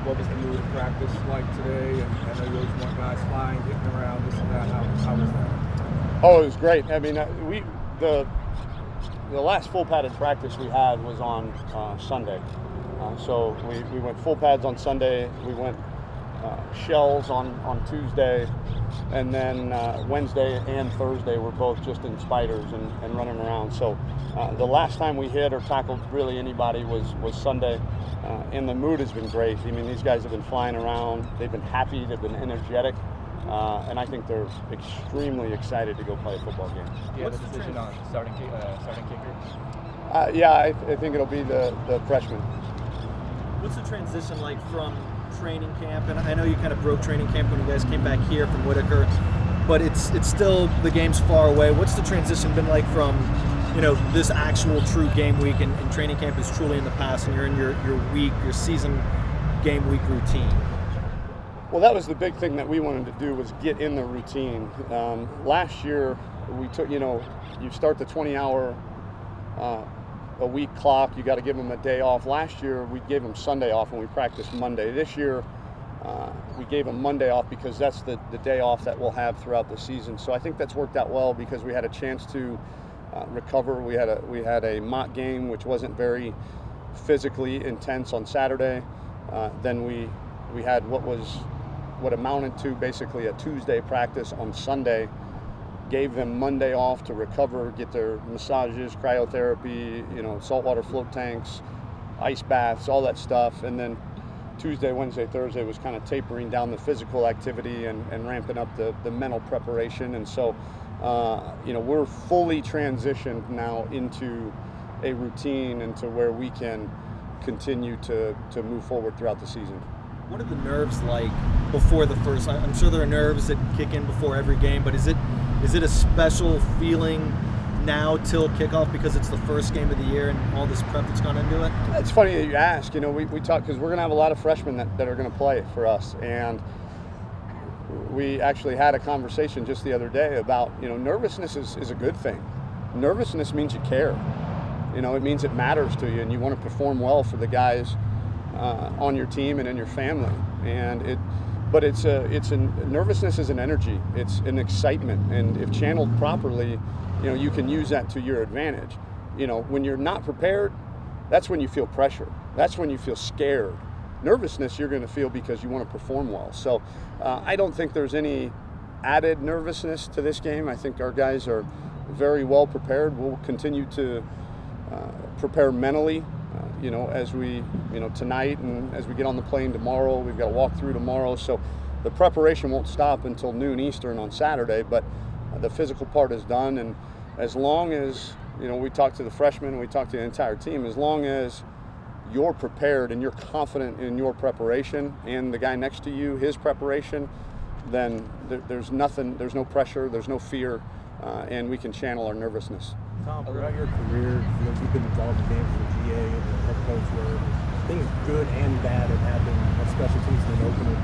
what was the mood of practice like today? And I know you always want guys flying, getting around, this and that. How was that? Oh, it was great. I mean, the last full padded practice we had was on Sunday. So we went full pads on Sunday. We went shells on Tuesday, and then Wednesday and Thursday were both just in spiders and running around. So the last time we hit or tackled really anybody was Sunday, and the mood has been great. I mean, these guys have been flying around. They've been happy. They've been energetic. And I think they're extremely excited to go play a football game. Do you have a decision on starting kicker? I think it'll be the freshman. What's the transition like from training camp? And I know you kind of broke training camp when you guys came back here from Whitaker, but it's still, the game's far away. What's the transition been like from, this actual true game week and training camp is truly in the past and you're in your season game week routine? Well, that was the big thing that we wanted to do, was get in the routine. Last year, we took, you start the 20-hour a week clock. You got to give them a day off. Last year, we gave them Sunday off and we practiced Monday. This year, we gave them Monday off because that's the day off that we'll have throughout the season. So I think that's worked out well because we had a chance to recover. We had a mock game, which wasn't very physically intense on Saturday. Then we had what amounted to basically a Tuesday practice on Sunday, gave them Monday off to recover, get their massages, cryotherapy, saltwater float tanks, ice baths, all that stuff. And then Tuesday, Wednesday, Thursday was kind of tapering down the physical activity and ramping up the mental preparation. And so, we're fully transitioned now into a routine and to where we can continue to move forward throughout the season. What are the nerves like before the first? I'm sure there are nerves that kick in before every game, but is it a special feeling now till kickoff because it's the first game of the year and all this prep that's gone into it? It's funny that you ask. We talk because we're going to have a lot of freshmen that are going to play for us, and we actually had a conversation just the other day about nervousness is a good thing. Nervousness means you care. It means it matters to you and you want to perform well for the guys on your team and in your family. But nervousness is an energy. It's an excitement, and if channeled properly, you can use that to your advantage. When you're not prepared, that's when you feel pressure. That's when you feel scared. Nervousness you're going to feel because you want to perform well. So I don't think there's any added nervousness to this game. I think our guys are very well prepared. We'll continue to prepare mentally, as we, tonight and as we get on the plane tomorrow. We've got a walk through tomorrow. So the preparation won't stop until noon Eastern on Saturday, but the physical part is done. And as long as, we talk to the freshmen and we talk to the entire team, as long as you're prepared and you're confident in your preparation and the guy next to you, his preparation, then there's no pressure, there's no fear, and we can channel our nervousness. Tom, throughout your career, you've been involved in games as a GA and a head coach where things good and bad have happened at special teams in an opener.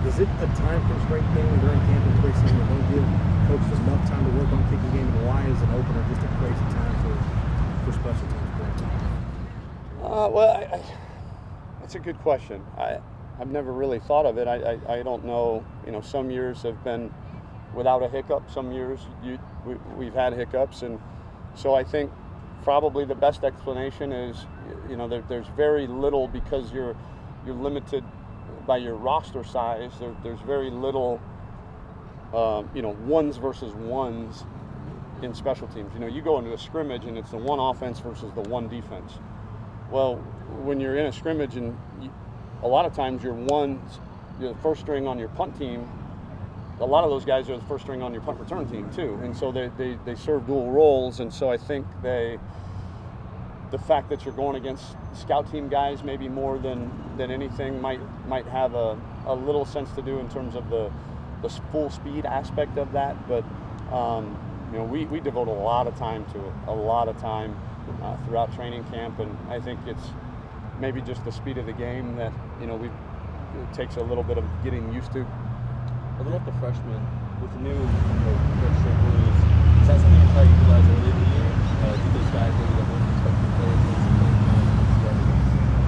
Is it a time constraint thing during camp and preseason that don't give coaches enough time to work on the kicking game? And why is an opener just a crazy time for special teams players? That's a good question. I've never really thought of it. I don't know. Some years have been without a hiccup. Some years we've had hiccups, and so I think probably the best explanation is, there's very little, because you're limited by your roster size. There's very little, ones versus ones in special teams. You go into a scrimmage and it's the one offense versus the one defense. Well, when you're in a scrimmage and a lot of times you're the first string on your punt team, a lot of those guys are the first string on your punt return team too, and so they serve dual roles. And so I think the fact that you're going against scout team guys maybe more than anything might have a little sense to do in terms of the full speed aspect of that. But we devote a lot of time to it, throughout training camp, and I think it's maybe just the speed of the game that it takes a little bit of getting used to. Looking at the freshmen with the new redshirt rules, is that something you try to utilize early in the year? Do those guys maybe that weren't expected to play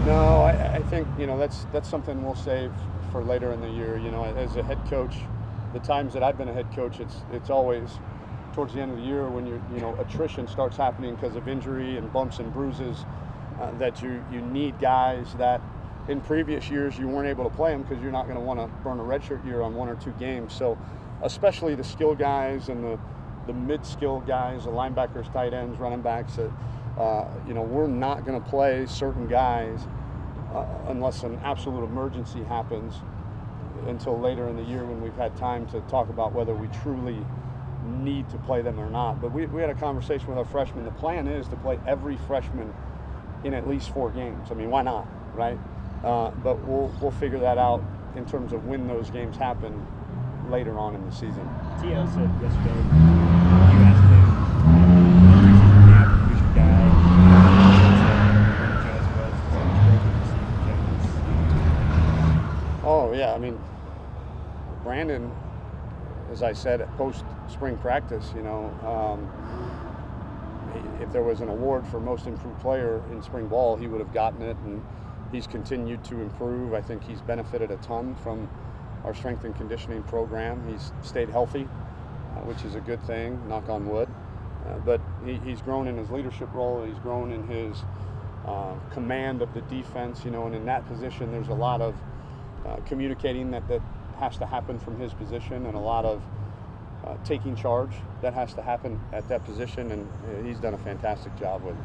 No, I think that's something we'll save for later in the year. As a head coach, the times that I've been a head coach, it's always towards the end of the year when attrition starts happening because of injury and bumps and bruises. That you need guys that in previous years you weren't able to play them because you're not going to want to burn a redshirt year on 1 or 2 games. So especially the skill guys and the mid-skill guys, the linebackers, tight ends, running backs, we're not going to play certain guys unless an absolute emergency happens until later in the year when we've had time to talk about whether we truly need to play them or not. But we had a conversation with our freshmen. The plan is to play every freshman in at least 4 games. I mean, why not, right? But we'll figure that out in terms of when those games happen later on in the season. T.O. said yesterday, you asked him, who's your guy? Oh, yeah, I mean, Brandon, as I said at post-spring practice, if there was an award for most improved player in spring ball, he would have gotten it, and he's continued to improve. I think he's benefited a ton from our strength and conditioning program. He's stayed healthy, which is a good thing, knock on wood. But he's grown in his leadership role. He's grown in his command of the defense, and in that position there's a lot of communicating that has to happen from his position, and a lot of taking charge that has to happen at that position, and he's done a fantastic job with it.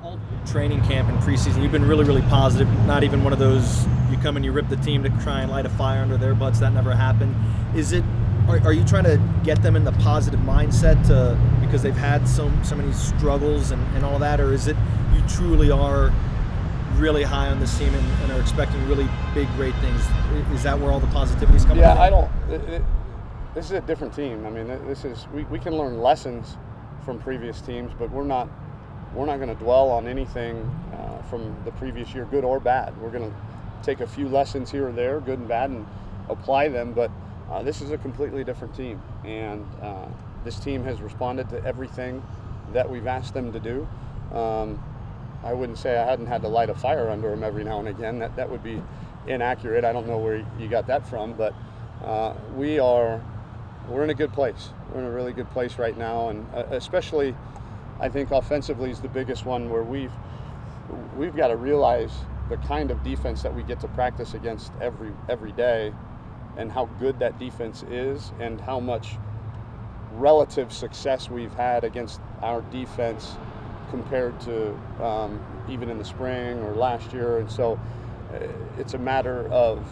All training camp and preseason, you've been really, really positive. Not even one of those you come and you rip the team to try and light a fire under their butts. That never happened. Are you trying to get them in the positive mindset because they've had so many struggles and all that, or is it you truly are really high on this team and are expecting really big, great things? Is that where all the positivity is coming from? Yeah, this is a different team. I mean, we can learn lessons from previous teams, but we're not going to dwell on anything from the previous year, good or bad. We're going to take a few lessons here or there, good and bad, and apply them. But this is a completely different team, and this team has responded to everything that we've asked them to do. I wouldn't say I hadn't had to light a fire under them every now and again. That would be inaccurate. I don't know where you got that from, but we're in a good place. We're in a really good place right now, and especially I think offensively is the biggest one, where we've got to realize the kind of defense that we get to practice against every day, and how good that defense is, and how much relative success we've had against our defense compared to even in the spring or last year. And so it's a matter of,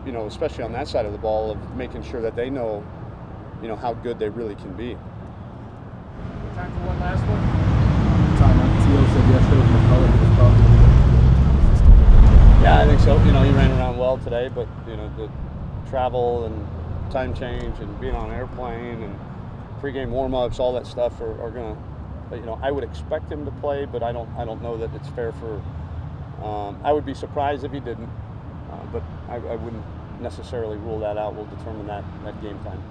especially on that side of the ball, of making sure that they know, how good they really can be. Time for one last one. T.O. said yesterday McCullough was probably Yeah, I think so. He ran around well today, but the travel and time change and being on an airplane and pregame warm-ups, all that stuff are going to, I would expect him to play, but I don't know that it's fair for. I would be surprised if he didn't, but I wouldn't necessarily rule that out. We'll determine that game time.